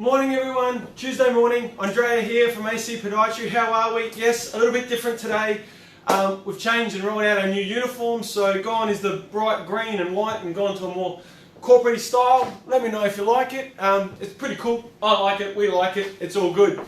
Morning everyone, Tuesday morning, Andrea here from AC Podiatry. How are we? Yes, a little bit different today. We've changed and rolled out our new uniform, so gone is the bright green and white and gone to a more corporate style. Let me know if you like it. It's pretty cool, I like it, we like it, it's all good.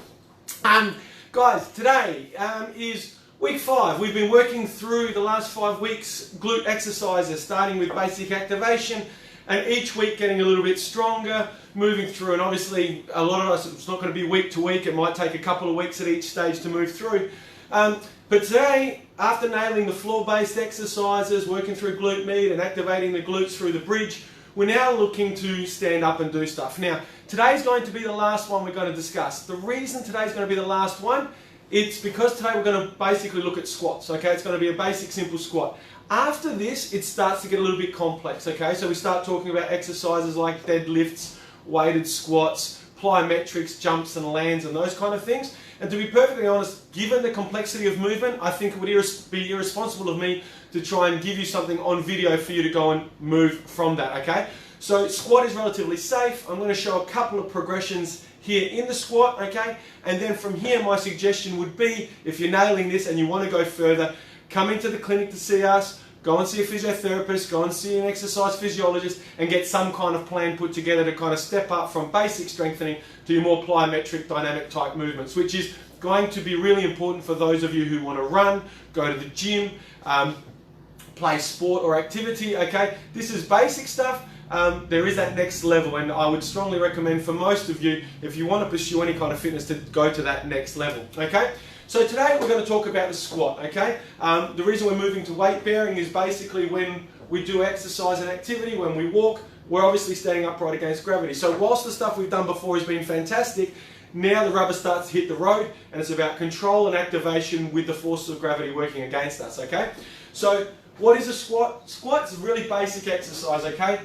Guys, today is week 5. We've been working through the last 5 weeks glute exercises, starting with basic activation, and each week getting a little bit stronger, moving through. And obviously a lot of us, it's not going to be week to week, it might take a couple of weeks at each stage to move through. But today, after nailing the floor-based exercises, working through glute med and activating the glutes through the bridge, we're now looking to stand up and do stuff. Now, today's going to be the last one we're going to discuss. The reason today's going to be the last one, it's because today we're going to basically look at squats, okay? It's going to be a basic, simple squat. After this, it starts to get a little bit complex, okay? So we start talking about exercises like deadlifts, weighted squats, plyometrics, jumps and lands and those kind of things. And to be perfectly honest, given the complexity of movement, I think it would be irresponsible of me to try and give you something on video for you to go and move from that, okay? So squat is relatively safe. I'm going to show a couple of progressions here in the squat, okay? And then from here, my suggestion would be, if you're nailing this and you want to go further, come into the clinic to see us, go and see a physiotherapist, go and see an exercise physiologist, and get some kind of plan put together to kind of step up from basic strengthening to your more plyometric dynamic type movements, which is going to be really important for those of you who want to run, go to the gym, play sport or activity, okay? This is basic stuff. There is that next level, and I would strongly recommend for most of you, if you want to pursue any kind of fitness, to go to that next level, okay? So today we're going to talk about the squat, okay? The reason we're moving to weight bearing is basically when we do exercise and activity, when we walk, we're obviously standing upright against gravity. So whilst the stuff we've done before has been fantastic, now the rubber starts to hit the road, and it's about control and activation with the forces of gravity working against us, okay? So what is a squat? Squat's a really basic exercise, okay?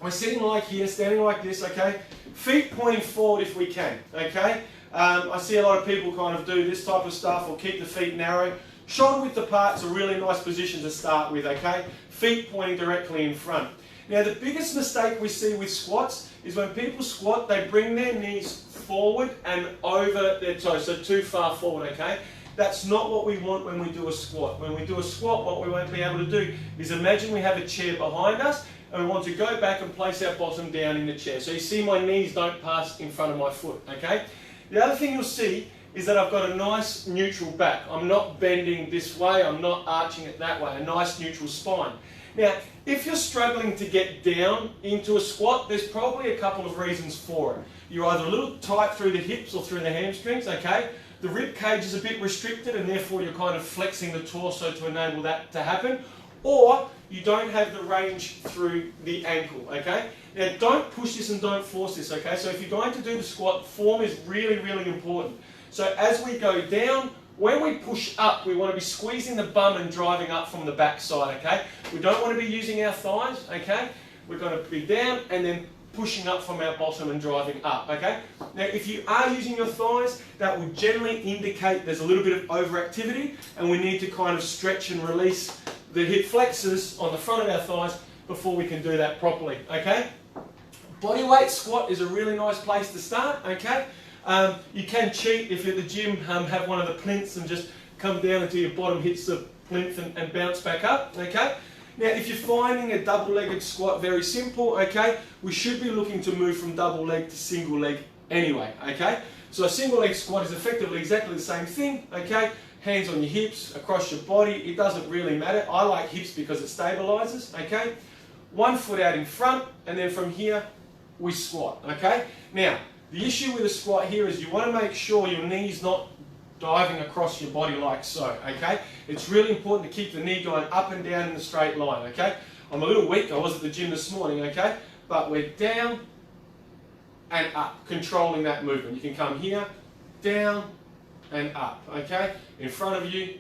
We're sitting like here, standing like this, okay? Feet pointing forward if we can, okay? I see a lot of people kind of do this type of stuff or keep the feet narrow. Shoulder width apart is a really nice position to start with, okay? Feet pointing directly in front. Now the biggest mistake we see with squats is when people squat, they bring their knees forward and over their toes, so too far forward, okay? That's not what we want when we do a squat. When we do a squat, what we won't be able to do is imagine we have a chair behind us and we want to go back and place our bottom down in the chair. So you see my knees don't pass in front of my foot, okay? The other thing you'll see is that I've got a nice neutral back. I'm not bending this way, I'm not arching it that way, a nice neutral spine. Now, if you're struggling to get down into a squat, there's probably a couple of reasons for it. You're either a little tight through the hips or through the hamstrings, okay? The rib cage is a bit restricted and therefore you're kind of flexing the torso to enable that to happen. Or you don't have the range through the ankle, okay? Now don't push this and don't force this, okay? So if you're going to do the squat, form is really, really important. So as we go down, when we push up, we want to be squeezing the bum and driving up from the back side, okay? We don't want to be using our thighs, okay? We're going to be down and then pushing up from our bottom and driving up, okay? Now if you are using your thighs, that will generally indicate there's a little bit of overactivity and we need to kind of stretch and release the hip flexors on the front of our thighs before we can do that properly, okay? Bodyweight squat is a really nice place to start, okay? You can cheat if you're at the gym, have one of the plinths and just come down until your bottom hits the plinth and bounce back up, okay? Now if you're finding a double-legged squat very simple, okay, we should be looking to move from double leg to single leg anyway, okay? So a single leg squat is effectively exactly the same thing, okay? Hands on your hips, across your body, it doesn't really matter. I like hips because it stabilizes, okay? One foot out in front, and then from here, we squat, okay? Now, the issue with a squat here is you want to make sure your knee's not diving across your body like so, okay? It's really important to keep the knee going up and down in a straight line, okay? I'm a little weak, I was at the gym this morning, okay? But we're down and up, controlling that movement. You can come here, down and up, okay? In front of you,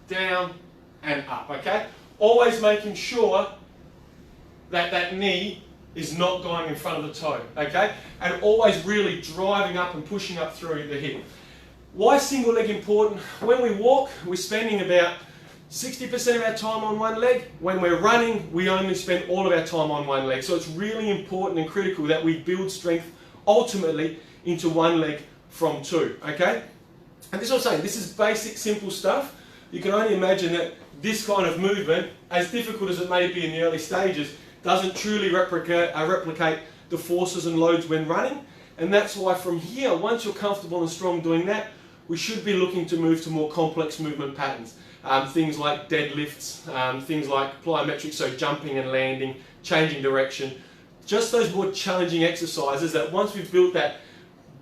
down and up, okay? Always making sure that that knee is not going in front of the toe, okay? And always really driving up and pushing up through the hip. Why is single leg important? When we walk, we're spending about 60% of our time on one leg. When we're running, we only spend all of our time on one leg. So it's really important and critical that we build strength ultimately into one leg from two, okay? And this is what I'm saying, this is basic, simple stuff. You can only imagine that this kind of movement, as difficult as it may be in the early stages, doesn't truly replicate the forces and loads when running. And that's why from here, once you're comfortable and strong doing that, we should be looking to move to more complex movement patterns. Things like deadlifts, things like plyometrics, so jumping and landing, changing direction. Just those more challenging exercises that once we've built that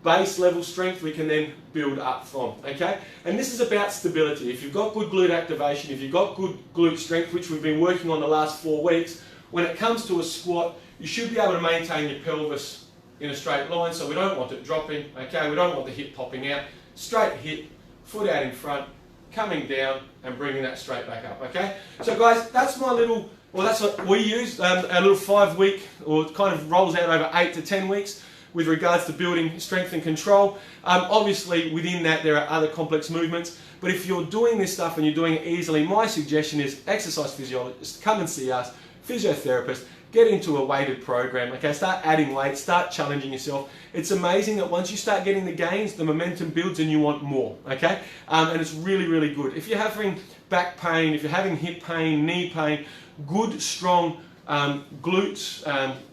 base level strength, we can then build up from, okay? And this is about stability. If you've got good glute activation, if you've got good glute strength, which we've been working on the last 4 weeks, when it comes to a squat, you should be able to maintain your pelvis in a straight line, so we don't want it dropping, okay? We don't want the hip popping out. Straight hip, foot out in front, coming down and bringing that straight back up, okay? So guys, that's my little, well, that's what we use, a little 5-week, or it kind of rolls out over 8 to 10 weeks with regards to building strength and control. Obviously within that there are other complex movements, but if you're doing this stuff and you're doing it easily, my suggestion is exercise physiologist, come and see us, physiotherapist, get into a weighted program, okay? Start adding weight, start challenging yourself. It's amazing that once you start getting the gains, the momentum builds and you want more, okay? And it's really, really good. If you're having back pain, if you're having hip pain, knee pain, good, strong glutes,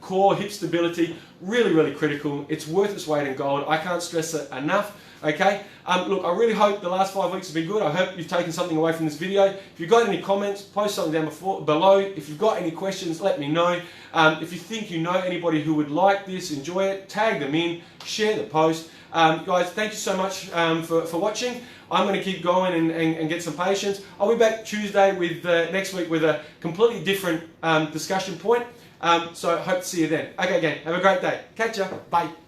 core, hip stability, really, really critical. It's worth its weight in gold. I can't stress it enough, okay? Look, I really hope the last 5 weeks have been good. I hope you've taken something away from this video. If you've got any comments, post something down below. If you've got any questions, let me know. If you think you know anybody who would like this, enjoy it, tag them in, share the post. Guys, thank you so much for watching. I'm going to keep going and get some patience. I'll be back Tuesday with next week with a completely different discussion point. So I hope to see you then. Okay, again, have a great day. Catch ya. Bye.